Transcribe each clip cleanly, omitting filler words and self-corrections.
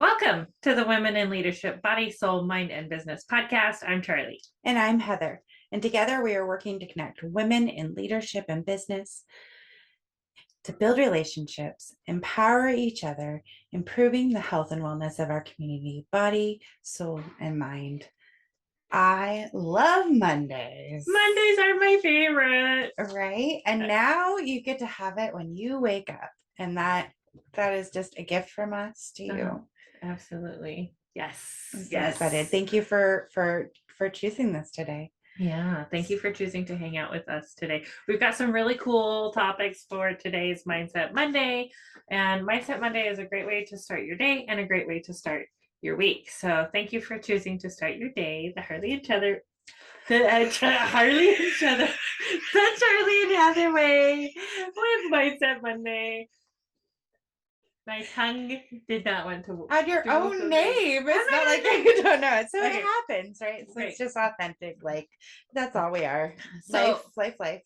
Welcome to the Women in Leadership Body, Soul, Mind, and Business podcast. I'm Charlie. And I'm Heather. And together we are working to connect women in leadership and business to build relationships, empower each other, improving the health and wellness of our community, body, soul, and mind. I love Mondays. Mondays are my favorite. Right? And now you get to have it when you wake up. And that is just a gift from us to you. Absolutely. Yes. I'm so excited. Thank you for choosing this today. Yeah, thank you for choosing to hang out with us today. We've got some really cool topics for today's Mindset Monday. And Mindset Monday is a great way to start your day and a great way to start your week. So thank you for choosing to start your day the Charlie and Heather way with Mindset Monday. My tongue did not want to. On your own name. It's not like you don't know it. So it happens, right? So it's just authentic. Like, that's all we are. So, life.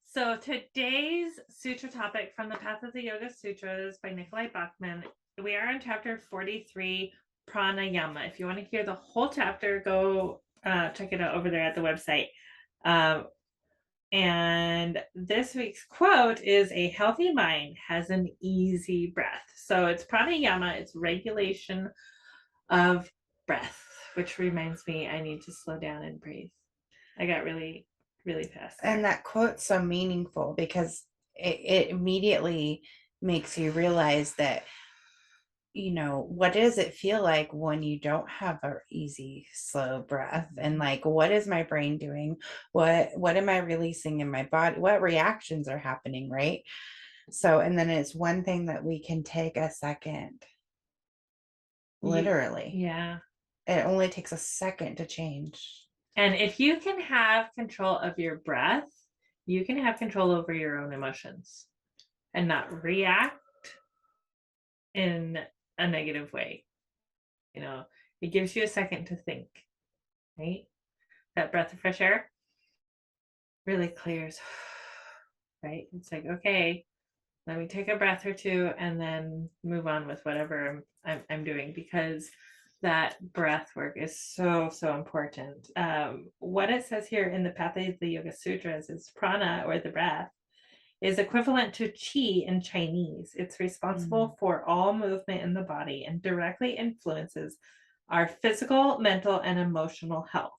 So today's sutra topic from the Path of the Yoga Sutras by Nikolai Bachman. We are in chapter 43, Pranayama. If you want to hear the whole chapter, go check it out over there at the website. And this week's quote is, "A healthy mind has an easy breath." So it's pranayama, it's regulation of breath, which reminds me I need to slow down and breathe. I got really, really fast there. And that quote's so meaningful because it immediately makes you realize that, you know, what does it feel like when you don't have an easy, slow breath? And like, what is my brain doing? What am I releasing in my body? What reactions are happening, right? So, and then it's one thing that we can take a second, literally. Yeah. It only takes a second to change. And if you can have control of your breath, you can have control over your own emotions and not react in a negative way. You know, it gives you a second to think, right? That breath of fresh air really clears, right? It's like, okay, let me take a breath or two and then move on with whatever I'm doing, because that breath work is so important. What it says here in the Path of the Yoga Sutras is prana, or the breath, is equivalent to chi in Chinese. It's responsible for all movement in the body and directly influences our physical, mental, and emotional health.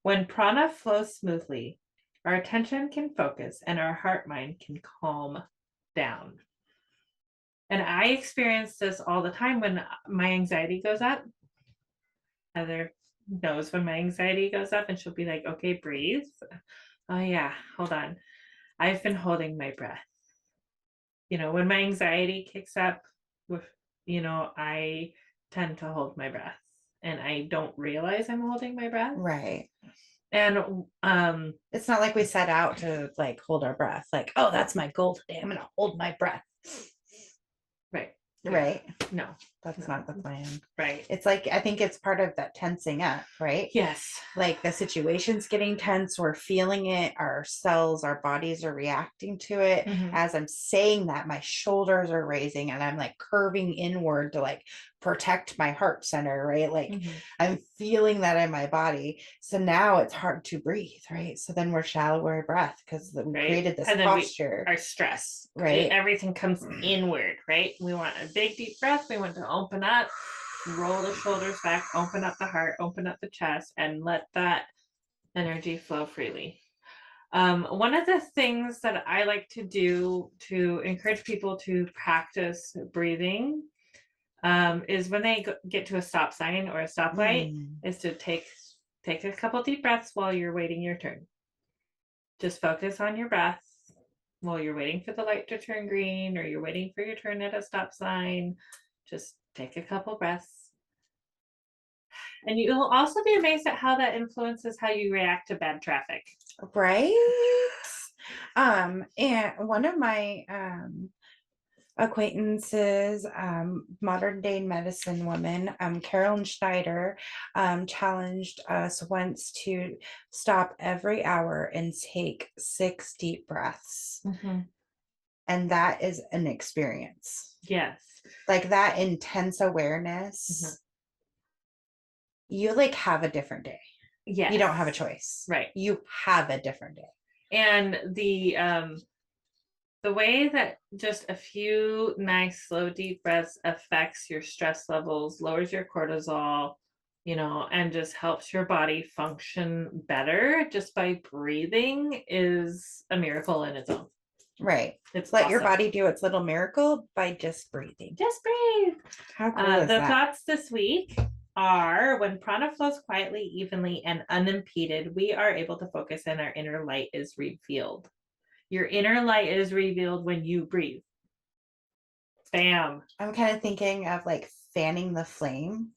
When prana flows smoothly, our attention can focus and our heart mind can calm down. And I experience this all the time when my anxiety goes up. Heather knows when my anxiety goes up, and she'll be like, "Okay, breathe. Oh yeah, hold on. I've been holding my breath." You know, when my anxiety kicks up, I tend to hold my breath and I don't realize I'm holding my breath. Right. And it's not like we set out to like hold our breath, like, oh, that's my goal today, I'm gonna hold my breath. Right. No, that's not the plan. Right. It's like, I think it's part of that tensing up, right? Yes. Like the situation's getting tense, we're feeling it, our cells, our bodies are reacting to it. As I'm saying that, my shoulders are raising and I'm like curving inward to like protect my heart center, right? Like I'm feeling that in my body. So now it's hard to breathe, right? So then we're shallower breath because we created this posture. Our stress, right? Everything comes inward, right? We want a big deep breath. We want to open up, roll the shoulders back, open up the heart, open up the chest, and let that energy flow freely. One of the things that I like to do to encourage people to practice breathing is when they get to a stop sign or a stoplight, is to take a couple deep breaths while you're waiting your turn. Just focus on your breath while you're waiting for the light to turn green, or you're waiting for your turn at a stop sign. Just take a couple breaths. And you'll also be amazed at how that influences how you react to bad traffic. Right. And one of my acquaintances, modern day medicine woman, Carolyn Schneider, challenged us once to stop every hour and take 6 deep breaths. And that is an experience. Yes. like that intense awareness, you like have a different day. Yes. You don't have a choice. Right. You have a different day. And the way that just a few nice, slow, deep breaths affects your stress levels, lowers your cortisol, and just helps your body function better just by breathing is a miracle in its own. Right. It's Let your awesome. body do its little miracle by just breathing. Just breathe. How cool is the that? thoughts this week are: when prana flows quietly, evenly, and unimpeded, we are able to focus and our inner light is revealed. Your inner light is revealed when you breathe. Bam. I'm kind of thinking of like fanning the flame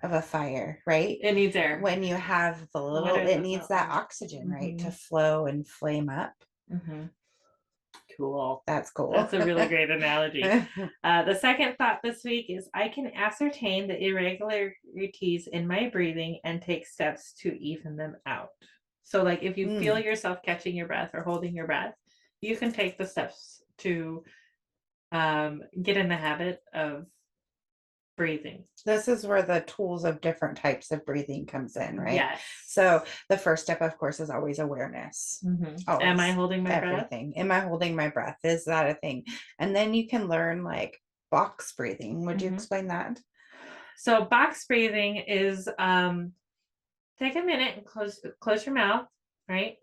of a fire, right? It needs air. When you have the little, it needs that oxygen, right, to flow and flame up. Cool. That's cool. That's a really great analogy. The second thought this week is: I can ascertain the irregularities in my breathing and take steps to even them out. So like if you feel yourself catching your breath or holding your breath, you can take the steps to get in the habit of breathing. This is where the tools of different types of breathing comes in, right? Yes. So the first step, of course, is always awareness. Always. Am I holding my Everything. breath? Am I holding my breath? Is that a thing? And then you can learn like box breathing. Would you explain that? So box breathing is take a minute and close your mouth, right?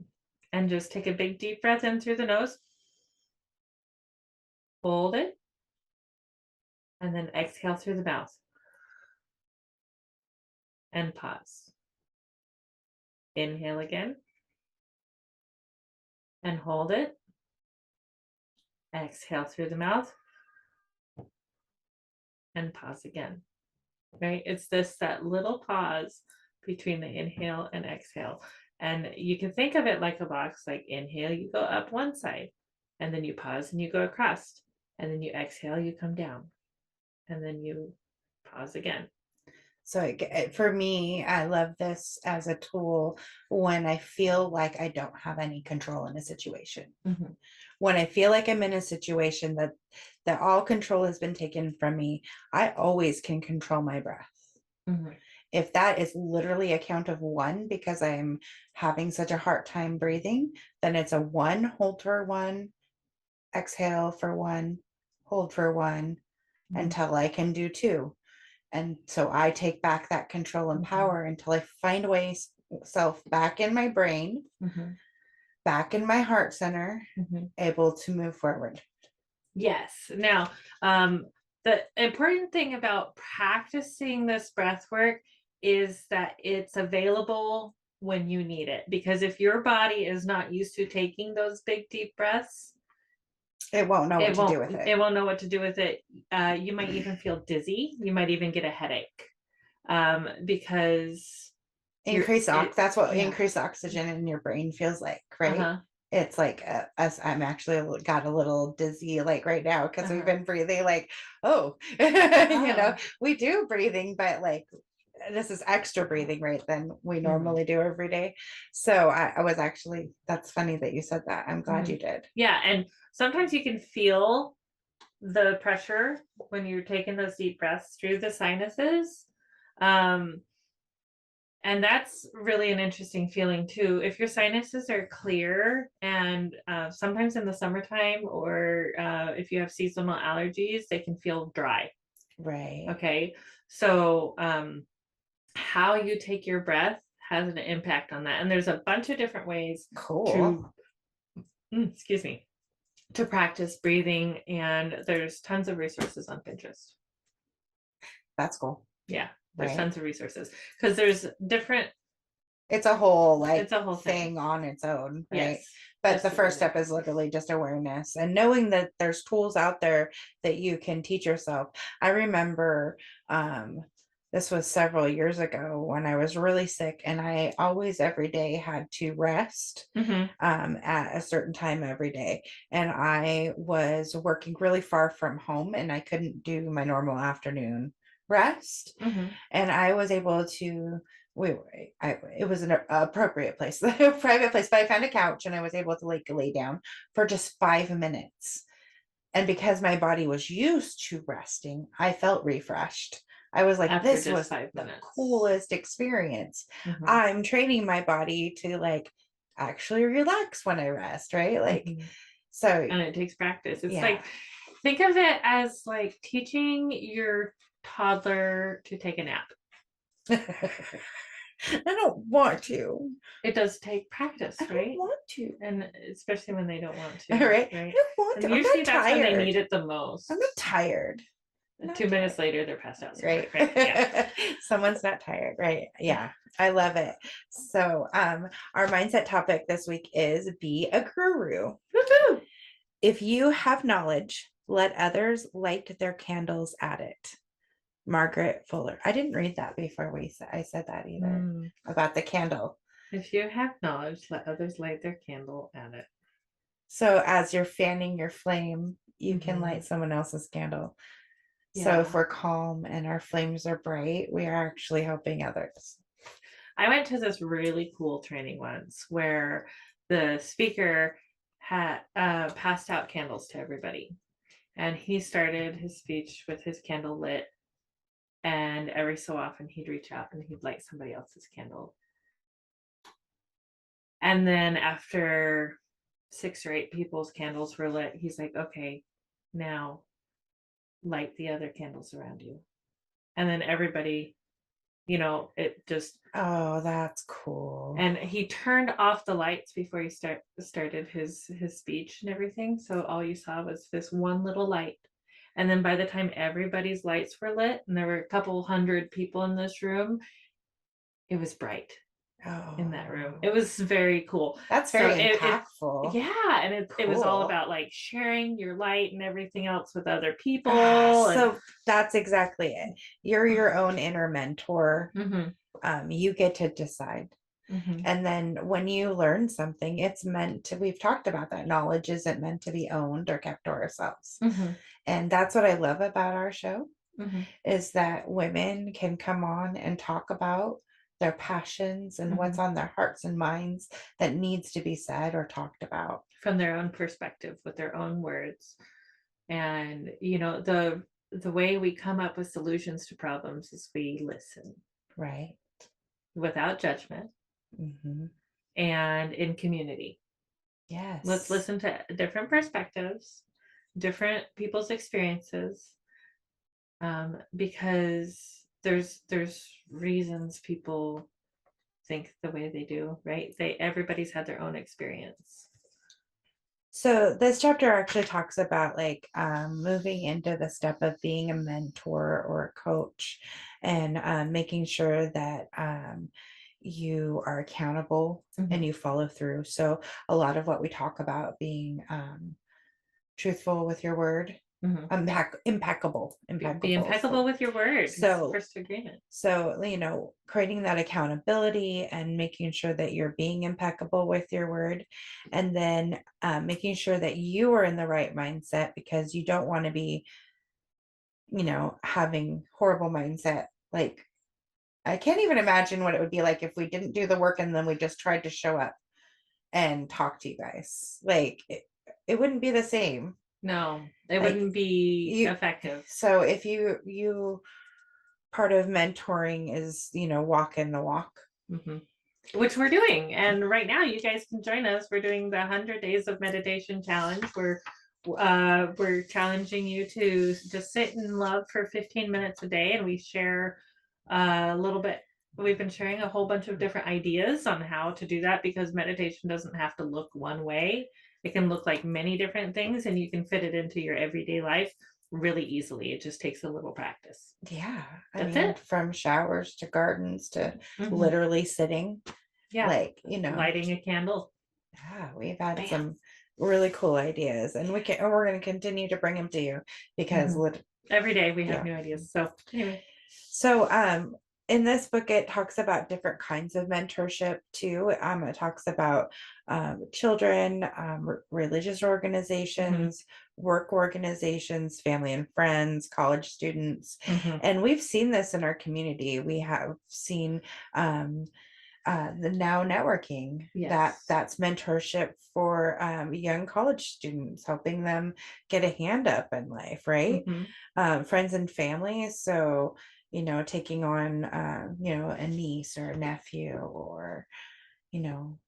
And just take a big deep breath in through the nose. Hold it. And then exhale through the mouth. And pause. Inhale again. And hold it. Exhale through the mouth. And pause again. Right? It's that little pause between the inhale and exhale. And you can think of it like a box. Like inhale, you go up one side. And then you pause and you go across. And then you exhale, you come down. And then you pause again. So for me, I love this as a tool when I feel like I don't have any control in a situation. When I feel like I'm in a situation that all control has been taken from me, I always can control my breath. If that is literally a count of 1 because I'm having such a hard time breathing, then it's a 1, hold for 1, exhale for 1, hold for 1, until I can do 2. And so I take back that control and power until I find myself back in my brain, back in my heart center, able to move forward. Yes. Now, the important thing about practicing this breath work is that it's available when you need it. Because if your body is not used to taking those big, deep breaths, it won't know what to do with it. It won't know what to do with it. You might even feel dizzy. You might even get a headache because that's what increased oxygen in your brain feels like, right? It's like I'm actually got a little dizzy like right now because we've been breathing like, we do breathing, but like this is extra breathing right than we normally do every day. So I was actually, that's funny that you said that. I'm glad you did. Yeah. And sometimes you can feel the pressure when you're taking those deep breaths through the sinuses. And that's really an interesting feeling too. If your sinuses are clear, and sometimes in the summertime, or if you have seasonal allergies, they can feel dry. Right. Okay. So how you take your breath has an impact on that. And there's a bunch of different ways to practice breathing. And there's tons of resources on Pinterest. That's cool. Yeah. There's tons of resources because there's different. It's a whole thing on its own, right? Yes. But the first step is literally just awareness and knowing that there's tools out there that you can teach yourself. I remember this was several years ago when I was really sick, and I always every day had to rest at a certain time every day. And I was working really far from home and I couldn't do my normal afternoon rest. And I was able to it was an appropriate place, a private place, but I found a couch and I was able to like lay down for just 5 minutes And because my body was used to resting, I felt refreshed. I was like, After this just was 5 the minutes. coolest experience. Mhm. I'm training my body to like actually relax when I rest, right? Like, Mhm. so And it takes practice. It's yeah. like, think of it as like teaching your toddler to take a nap. I don't want to. It does take practice, I don't right? want to. And especially when they don't want to, All right. right? I don't want And to. I'm usually not that's when they tired. need it the most. I'm not tired. And Not 2 minutes tired. later, they're passed out. Right. Right. Yeah. Someone's not tired. Right. Yeah. I love it. So our mindset topic this week is be a guru. Woohoo! If you have knowledge, let others light their candles at it. Margaret Fuller. I didn't read that before I said that either about the candle. If you have knowledge, let others light their candle at it. So as you're fanning your flame, you can light someone else's candle. So if we're calm and our flames are bright, we are actually helping others. I went to this really cool training once where the speaker had passed out candles to everybody. And he started his speech with his candle lit. And every so often he'd reach out and he'd light somebody else's candle. And then after 6 or 8 people's candles were lit, he's like, okay, now light the other candles around you. And then everybody, it just, Oh, that's cool. and he turned off the lights before he started his speech and everything. So all you saw was this one little light. And then by the time everybody's lights were lit, and there were a couple hundred people in this room, it was bright in that room. It was very cool. That's very impactful. Yeah, and it was all about like sharing your light and everything else with other people. So that's exactly it. You're your own inner mentor. You get to decide. And then when you learn something, it's meant to, we've talked about that knowledge isn't meant to be owned or kept to ourselves. And that's what I love about our show is that women can come on and talk about their passions and what's on their hearts and minds that needs to be said or talked about from their own perspective with their own words. And the way we come up with solutions to problems is we listen, right, without judgment, and in community. Yes, let's listen to different perspectives, different people's experiences, because there's reasons people think the way they do, right? Everybody's had their own experience. So this chapter actually talks about like moving into the step of being a mentor or a coach, and making sure that you are accountable and you follow through. So a lot of what we talk about being truthful with your word, impeccable Be impeccable with your words. So first agreement. So creating that accountability and making sure that you're being impeccable with your word, and then making sure that you are in the right mindset, because you don't want to be having horrible mindset. Like, I can't even imagine what it would be like if we didn't do the work and then we just tried to show up and talk to you guys. Like, it wouldn't be the same. No, it wouldn't be effective. So if you part of mentoring is walking the walk, which we're doing. And right now you guys can join us. We're doing the 100 days of meditation challenge. We're challenging you to just sit in love for 15 minutes a day, and we share a little bit. We've been sharing a whole bunch of different ideas on how to do that, because meditation doesn't have to look one way. It can look like many different things, and you can fit it into your everyday life really easily. It just takes a little practice. Yeah. That's it. From showers to gardens to literally sitting. Yeah. Like, lighting a candle. Yeah, we've had some really cool ideas, and we're going to continue to bring them to you, because every day we have new ideas. So anyway. So in this book, it talks about different kinds of mentorship too. It talks about children, religious organizations, work organizations, family and friends, college students. And we've seen this in our community. We have seen the now networking, Yes. that's mentorship for young college students, helping them get a hand up in life, right? Mhm. Friends and family. So, taking on, a niece or a nephew, or, you know,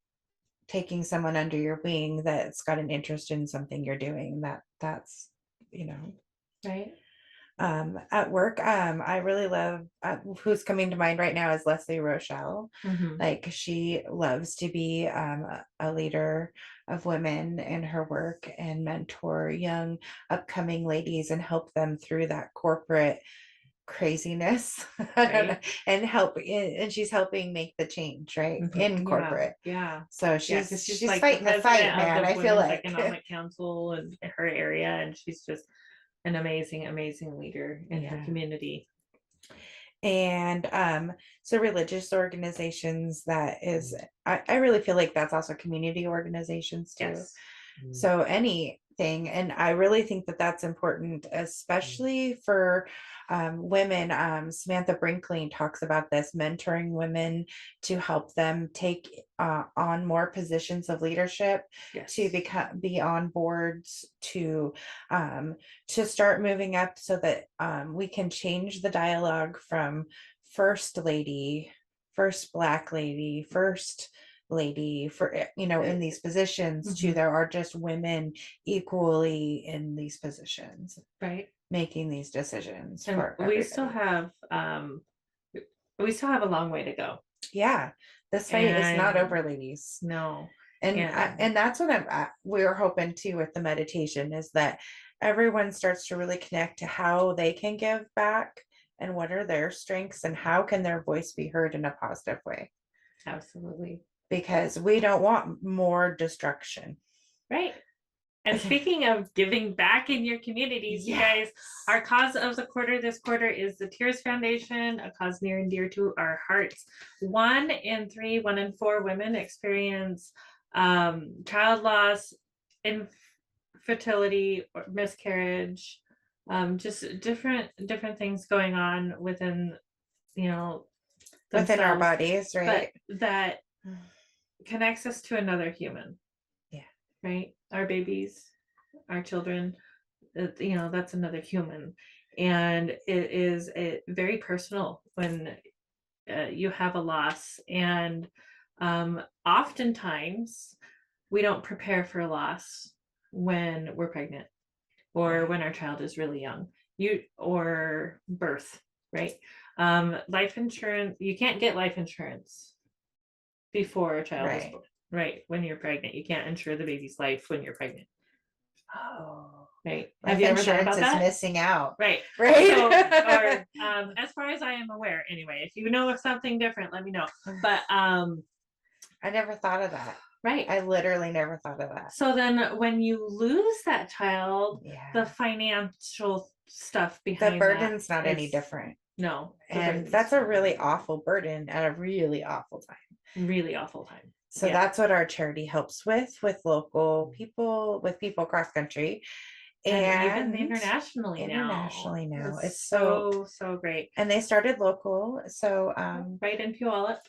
taking someone under your wing that's got an interest in something you're doing, that's, you know, Right. at work, I really love, who's coming to mind right now is Leslie Rochelle. Mhm. Like, she loves to be a leader of women in her work and mentor young upcoming ladies and help them through that corporate craziness. I don't know, Right. and she's helping make the change, right, Mhm. in Yeah. corporate. Yeah. So Yeah, because she's she's like the fighting the fight, president of man, the I feel Women's like. Economic Council in her area, and she's just an amazing, amazing leader in her Yeah. community. And so religious organizations, that is, I really feel like that's also community organizations too. Yes. So anything, and I really think that that's important, especially for women. Samantha Brinkley talks about this, mentoring women to help them take on more positions of leadership, Yes. to be on boards, to start moving up, so that we can change the dialogue from first lady, first black lady, first lady, for in these positions, to Mhm. there are just women equally in these positions Right. making these decisions And for everybody. we still have a long way to go. Yeah, this fight is not And over, ladies. no. And that's what we're hoping too with the meditation, is that everyone starts to really connect to how they can give back, and what are their strengths, and how can their voice be heard in a positive way, Absolutely. because we don't want more destruction. Right. And speaking of giving back in your communities, you guys, our cause of the quarter this quarter is the Tears Foundation, a cause near and dear to our hearts. 1 in 4 women experience child loss, infertility, or miscarriage, just different things going on within, Within our themselves, bodies, but right? that connects us to another human. Yeah. Right? Our babies, our children, that's another human. And it is very personal when you have a loss. And oftentimes we don't prepare for loss when we're pregnant, or when our child is really young, or birth, right? Life insurance, you can't get life insurance before a child is Right. born. Right, when you're pregnant, you can't insure the baby's life when you're pregnant. Oh, Right. life Have you ever thought insurance about is that? missing out. Right. Right. So, or as far as I am aware, anyway, if you know of something different, let me know. But I never thought of that. right. I literally never thought of that. So then when you lose that child, Yeah. the financial stuff The behind burden's that not any is different. no. And that's a really awful burden at a really awful time. Really awful time. So Yeah. that's what our charity helps with local people, with people across country, And even and internationally now. It's so great. And they started local. So right in Puyallup.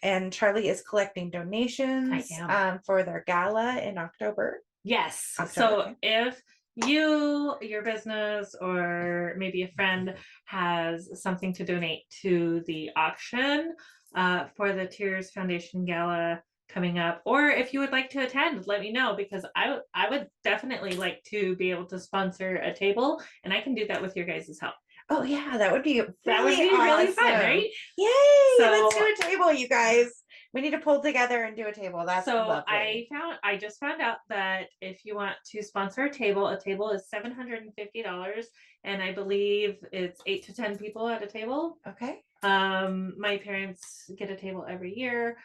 and Charlie is collecting donations I am. for their gala in October. Yes. October, So okay. if your business, or maybe a friend has something to donate to the auction for the Tears Foundation Gala coming up, or if you would like to attend, let me know, because I would definitely like to be able to sponsor a table, and I can do that with your guys' help. Oh yeah, that would be really fun, right? Yay! So, let's do a table, you guys. We need to pull together and do a table. That's so lovely. I just found out that if you want to sponsor a table is $750, and I believe it's 8 to 10 people at a table. Okay. My parents get a table every year.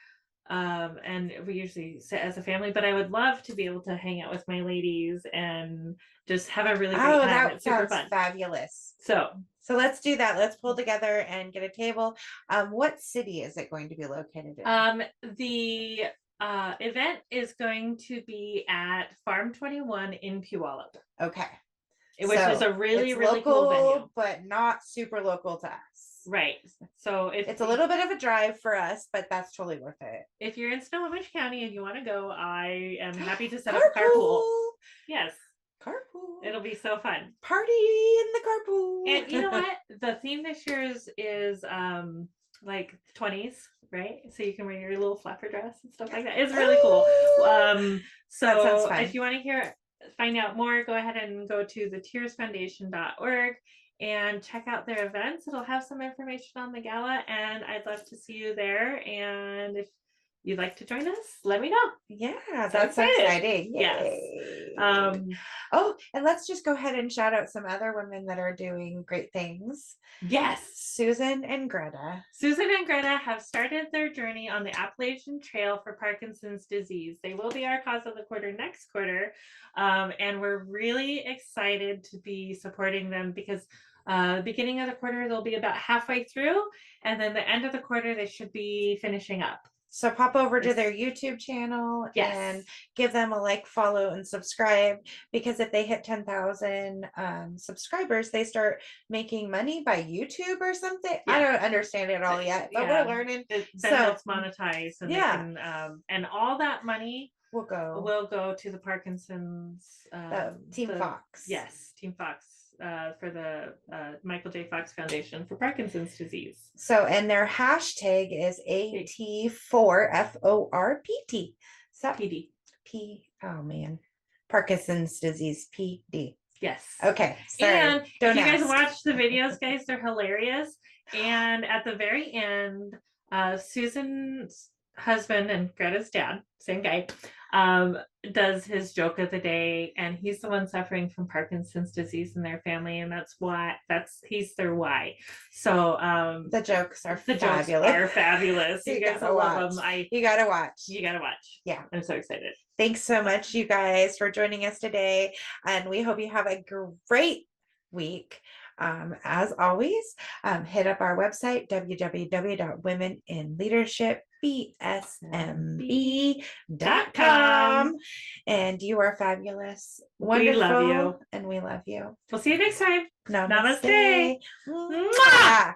And we usually sit as a family, but I would love to be able to hang out with my ladies and just have a really great time. That it's super sounds fun. fabulous. So let's do that. Let's pull together and get a table. What city is it going to be located in? The event is going to be at Farm 21 in Puyallup. Okay. Which is a really, really local, cool venue. but not super local to us. Right. So It's a little bit of a drive for us, but that's totally worth it. if you're in Snohomish County and you want to go, I am happy to set up a carpool. Yes. Carpool. It'll be so fun. Party in the carpool. And you know what? The theme this year is like 20s, right? So you can wear your little flapper dress and stuff like that. It's really cool. So if you want to find out more, go ahead and go to thetearsfoundation.org and check out their events. It'll have some information on the gala, and I'd love to see you there. And if you'd like to join us, let me know. Yeah, that's so exciting. Yay. Yes. And let's just go ahead and shout out some other women that are doing great things. Yes. Susan and Greta. Susan and Greta have started their journey on the Appalachian Trail for Parkinson's disease. They will be our cause of the quarter next quarter. And we're really excited to be supporting them because beginning of the quarter, they'll be about halfway through. And then the end of the quarter, they should be finishing up. So pop over to their YouTube channel and give them a like, follow, and subscribe, because if they hit 10,000 subscribers, they start making money by YouTube or something. I don't understand it all yet, but we're learning. Then it's monetized, and they can, and all that money will go to the Parkinson's Team Fox. Yes, Team Fox. For the Michael J. Fox Foundation for Parkinson's disease. So, and their hashtag is AT4FORPT. So, PD. Oh man, Parkinson's disease PD. Yes. Okay. Sorry. And if you guys watch the videos, guys, they're hilarious. And at the very end, Susan's husband and Greta's dad, same guy, does his joke of the day, and he's the one suffering from Parkinson's disease in their family, and he's their why. So the jokes are fabulous. You guys will love them. You gotta watch. Yeah, I'm so excited. Thanks so much, you guys, for joining us today, and we hope you have a great week. As always, hit up our website, www.womeninleadership.bsmb.com. And you are fabulous. Wonderful. We love you. And we love you. We'll see you next time. Namaste. Mwah!